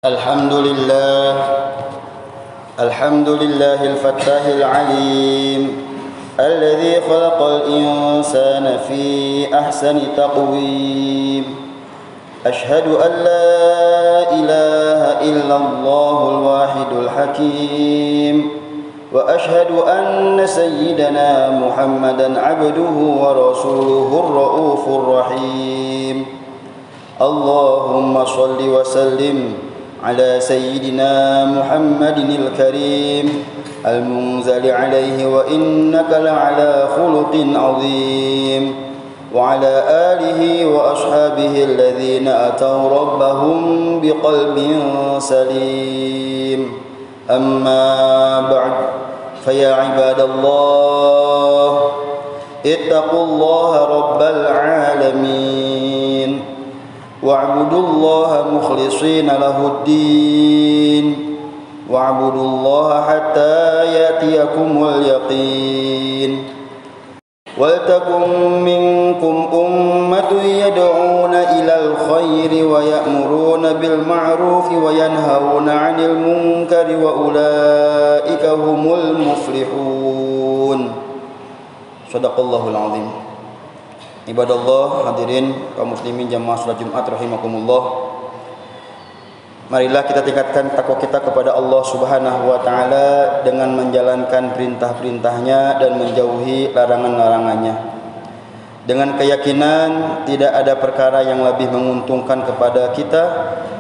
الحمد لله الفتاح العليم الذي خلق الإنسان في أحسن تقويم أشهد أن لا إله إلا الله الواحد الحكيم وأشهد أن سيدنا محمدا عبده ورسوله الرؤوف الرحيم اللهم صل وسلم على سيدنا محمد الكريم المنزل عليه وإنك لعلى خلق عظيم وعلى آله وأصحابه الذين أتوا ربهم بقلب سليم أما بعد فيا عباد الله اتقوا الله رب العالمين واعبدوا الله مخلصين له الدين واعبدوا الله حتى يأتيكم اليقين ولتكن منكم أمة يدعون إلى الخير ويأمرون بالمعروف وينهون عن المنكر وأولئك هم المفلحون صدق الله العظيم. Ibadallah, hadirin kaum muslimin jamaah salat Jumat rahimakumullah. Marilah kita tingkatkan takwa kita kepada Allah Subhanahu wa taala dengan menjalankan perintah-perintahnya dan menjauhi larangan-larangannya. Dengan keyakinan tidak ada perkara yang lebih menguntungkan kepada kita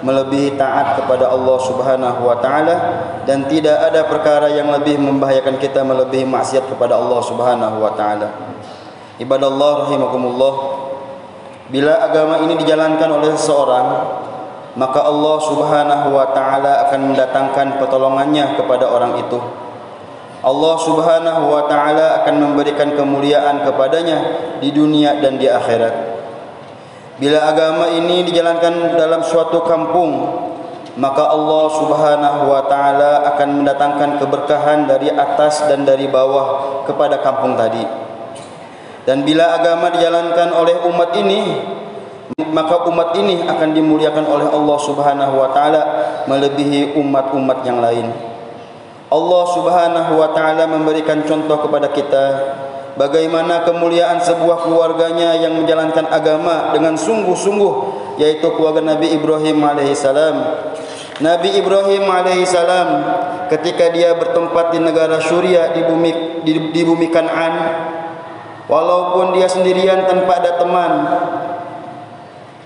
melebihi taat kepada Allah Subhanahu wa taala, dan tidak ada perkara yang lebih membahayakan kita melebihi maksiat kepada Allah Subhanahu wa taala. Ibadallah rahimakumullah, bila agama ini dijalankan oleh seseorang, maka Allah Subhanahu wa taala akan mendatangkan pertolongannya kepada orang itu. Allah Subhanahu wa taala akan memberikan kemuliaan kepadanya di dunia dan di akhirat. Bila agama ini dijalankan dalam suatu kampung, maka Allah Subhanahu wa taala akan mendatangkan keberkahan dari atas dan dari bawah kepada kampung tadi. Dan bila agama dijalankan oleh umat ini, maka umat ini akan dimuliakan oleh Allah Subhanahu wa taala melebihi umat-umat yang lain. Allah Subhanahu wa taala memberikan contoh kepada kita bagaimana kemuliaan sebuah keluarganya yang menjalankan agama dengan sungguh-sungguh, yaitu keluarga Nabi Ibrahim alaihissalam. Nabi Ibrahim alaihissalam ketika dia bertempat di negara Syria di bumi Kan'an, walaupun dia sendirian tanpa ada teman,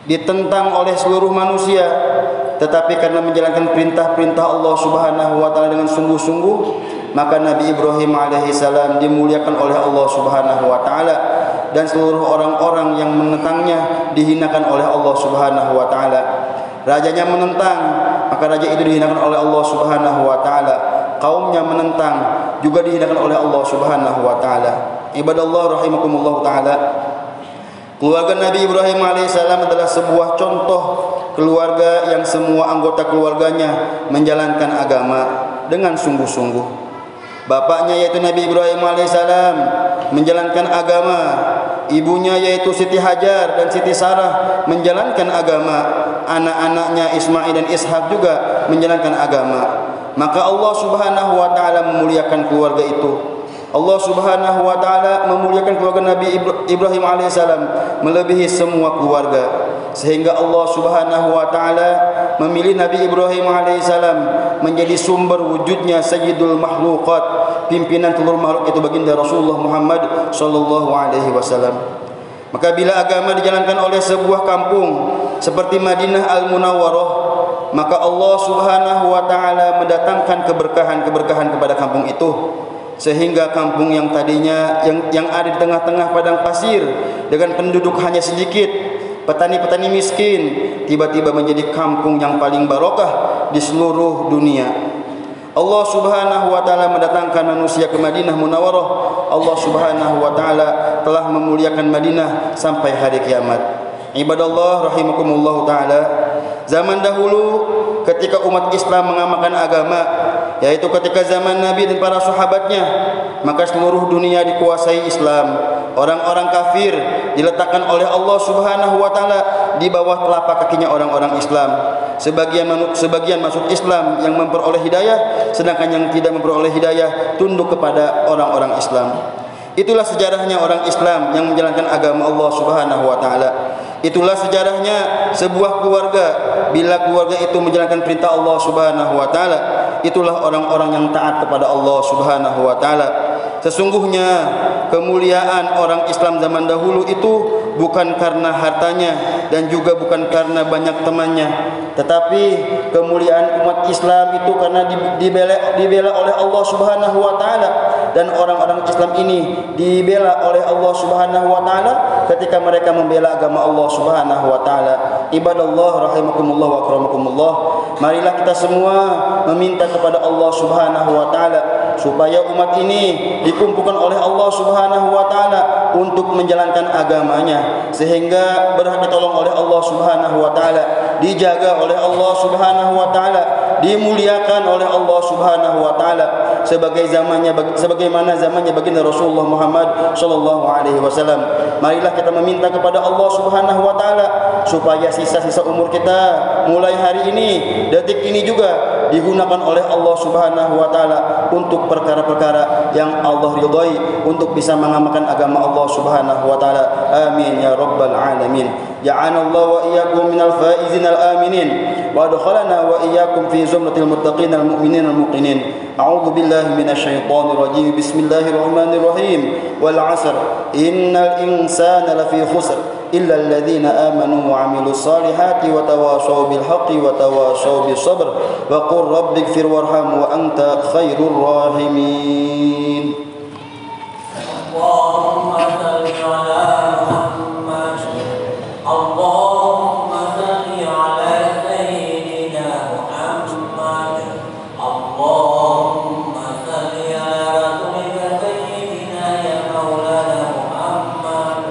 ditentang oleh seluruh manusia, tetapi karena menjalankan perintah-perintah Allah Subhanahu wa taala dengan sungguh-sungguh, maka Nabi Ibrahim alaihissalam dimuliakan oleh Allah Subhanahu wa taala, dan seluruh orang-orang yang menentangnya dihinakan oleh Allah Subhanahu wa taala. Rajanya menentang, maka raja itu dihinakan oleh Allah Subhanahu wa taala. Kaumnya menentang, juga dihinakan oleh Allah Subhanahu wa taala. Ibadallah rahimakumullah taala, keluarga Nabi Ibrahim alaihissalam adalah sebuah contoh keluarga yang semua anggota keluarganya menjalankan agama dengan sungguh-sungguh. Bapaknya yaitu Nabi Ibrahim alaihissalam menjalankan agama, ibunya yaitu Siti Hajar dan Siti Sarah menjalankan agama, anak-anaknya Ismail dan Ishak juga menjalankan agama. Maka Allah Subhanahu wa taala memuliakan keluarga itu. Allah Subhanahu wa taala memuliakan keluarga Nabi Ibrahim alaihissalam melebihi semua keluarga, sehingga Allah Subhanahu wa taala memilih Nabi Ibrahim alaihissalam menjadi sumber wujudnya sayyidul makhluqat, pimpinan seluruh makhluk, itu baginda Rasulullah Muhammad sallallahu alaihi wasallam. Maka bila agama dijalankan oleh sebuah kampung seperti Madinah Al-Munawwarah, maka Allah Subhanahu wa taala mendatangkan keberkahan-keberkahan kepada kampung itu, sehingga kampung yang tadinya yang ada di tengah-tengah padang pasir dengan penduduk hanya sedikit, petani-petani miskin, tiba-tiba menjadi kampung yang paling barokah di seluruh dunia. Allah Subhanahu wa taala mendatangkan manusia ke Madinah Munawwarah. Allah Subhanahu wa taala telah memuliakan Madinah sampai hari kiamat. Ibadallah rahimakumullah taala, zaman dahulu ketika umat Islam mengamalkan agama, yaitu ketika zaman Nabi dan para sahabatnya, maka seluruh dunia dikuasai Islam. Orang-orang kafir diletakkan oleh Allah Subhanahu wa taala di bawah telapak kakinya orang-orang Islam. Sebagian masuk Islam yang memperoleh hidayah, sedangkan yang tidak memperoleh hidayah tunduk kepada orang-orang Islam. Itulah sejarahnya orang Islam yang menjalankan agama Allah Subhanahu wa taala. Itulah sejarahnya sebuah keluarga. Bila keluarga itu menjalankan perintah Allah Subhanahu wa taala, itulah orang-orang yang taat kepada Allah Subhanahu wa taala. Sesungguhnya kemuliaan orang Islam zaman dahulu itu bukan karena hartanya dan juga bukan karena banyak temannya, tetapi kemuliaan umat Islam itu karena dibela oleh Allah Subhanahu wa taala, dan orang-orang Islam ini dibela oleh Allah Subhanahu wa taala ketika mereka membela agama Allah Subhanahu wa taala. Ibadallah rahimakumullah wa akramakumullah, marilah kita semua meminta kepada Allah Subhanahu wa taala supaya umat ini dikumpulkan oleh Allah Subhanahu wa taala untuk menjalankan agamanya, sehingga berhak ditolong oleh Allah Subhanahu wa taala, dijaga oleh Allah Subhanahu wa taala, dimuliakan oleh Allah Subhanahu wa taala sebagaimana zamannya baginda Rasulullah Muhammad sallallahu alaihi wasallam. Marilah kita meminta kepada Allah Subhanahu wa taala supaya sisa-sisa umur kita mulai hari ini, detik ini juga digunakan oleh Allah Subhanahu wa taala untuk perkara-perkara yang Allah ridhai, untuk bisa mengamalkan agama Allah Subhanahu wa taala. Amin ya rabbal alamin. Ja'alna Allah wa iyyakum minal faizin al aminin wa adkhalana wa iyyakum fi zumratil muttaqin al mu'minin al muqinin. A'udzu billahi minasy syaithanir rajim. Bismillahirrahmanirrahim. Wal 'asr innal insana lafi khusr illa alladhina amanu wa 'amilus salihati wa tawashaw bil haqqi wa tawashaw bis sabr wa qur rabbighfir warham wa anta khairur rahimin. Allahumma salli ala Muhammad. Allahumma salli ala sayyidina Muhammad. Allahumma salli ala rasulika sayyidina ya maulana Muhammad.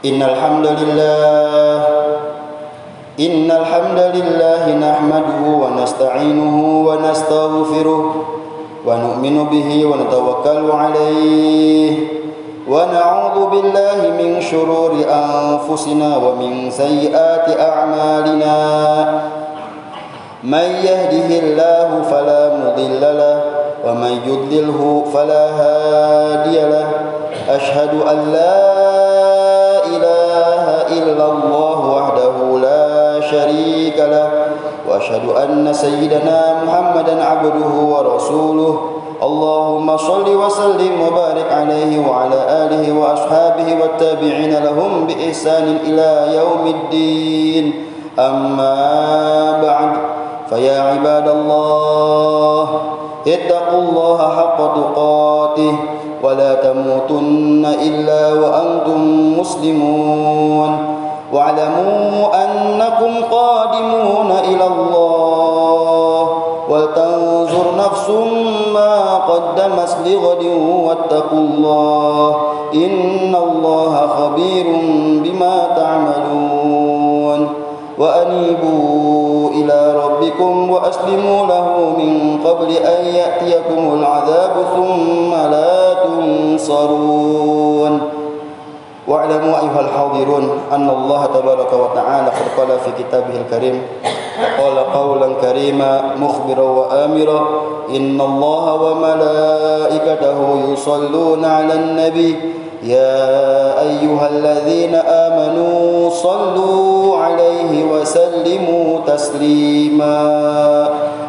Innal hamdalillah nahmaduhu wa nasta'inuhu wa nastaghfiruh wa nu'minu bihi wa natawakkalu alayhi wa na'udzu billahi min shururi anfusina wa min sayyiati a'malina. Man yahdihillahu fala mudilla lahu wa man yudlilhu fala hadiya lahu. Ashhadu an la ilaha illallah wahdahu la syarika lah wa asyhadu anna sayyidana Muhammadan abduhu wa rasuluh. Allahumma shalli wa sallim wa barik alaihi wa ala alihi wa ashabihi wa tabi'ina lahum bi ihsanin ila yaumiddin. Amma ba'd, fa ya ibadallah ittaqullaha haqqa tuqatih wa la tamutunna illa wa antum muslimun. Wa'lamu annakum qadimuna ila Allah wal tanzur nafsum ma qaddamat lighadin wattaqullah innallaha khabirum bima ta'malun. Wa anibu ila rabbikum wa aslimu lahu min qabli an ya'tiyakumul 'adzabu thumma la tunsarun. واعلموا أيها الحاضرون أن الله تبارك وتعالى قد قال في كتابه الكريم قال قولا كريما مخبرا وآمرا إن الله وملائكته يصلون على النبي يا أيها الذين آمنوا صلوا عليه وسلموا تسليما.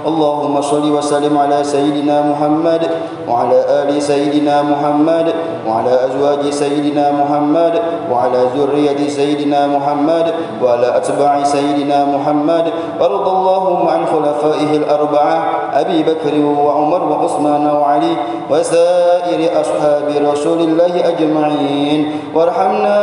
اللهم صل وسلم على سيدنا محمد وعلى آل سيدنا محمد وعلى أزواج سيدنا محمد وعلى ذرية سيدنا محمد وعلى أتباع سيدنا محمد. وارض اللهم عن خلفائه الأربعة أبي بكر وعمر وعثمان وعلي وسائر أصحاب رسول الله أجمعين، وارحمنا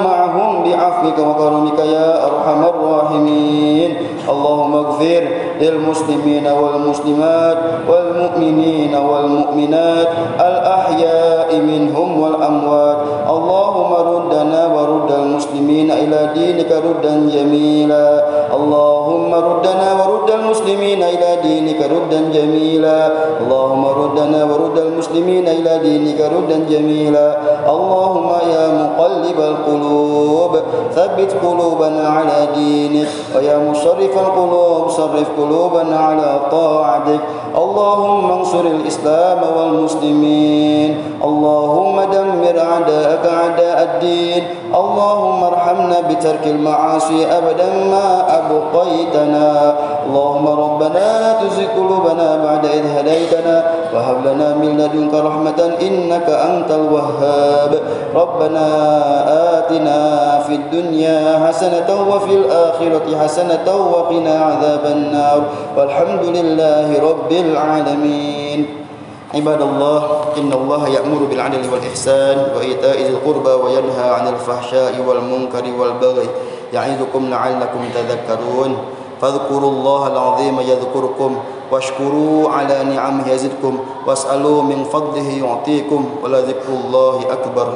معهم بعفوك وكرمك يا أرحم الراحمين. اللهم اغفر للمسلمين والمسلمات والمؤمنين والمؤمنات الأحياء منهم والأموات. اللهم ردنا ورد المسلمين إلى دينك ردا جميلا اللهم ردنا ورد المسلمين إلى دينك ردا جميلا اللهم ردنا ورد المسلمين إلى دينك ردا جميلا اللهم يا مقلب القلوب ثبت قلوبنا على دينك ويا مصرف القلوب صرف قلوبنا على طاعتك اللهم انصر الإسلام والمسلمين اللهم دمر أعداءك أعداء الدين اللهم ارحمنا بترك المعاصي أبدا ما أبقيتنا اللهم ربنا لا تزغ قلوبنا بعد إذ هديتنا وهب لنا من لدنك رحمة إنك أنت الوهاب ربنا آتنا في الدنيا حسنة وفي الآخرة حسنة وقنا عذاب النار والحمد لله رب العالمين عباد الله إن الله يأمر بالعدل والإحسان وإيتاء ذي القربى وينهى عن الفحشاء والمنكر والبغي يعظكم لعلكم تذكرون فاذكروا الله العظيم يذكركم واشكروا على نعمه يزدكم واسألوا من فضله يعطيكم ولذكر الله أكبر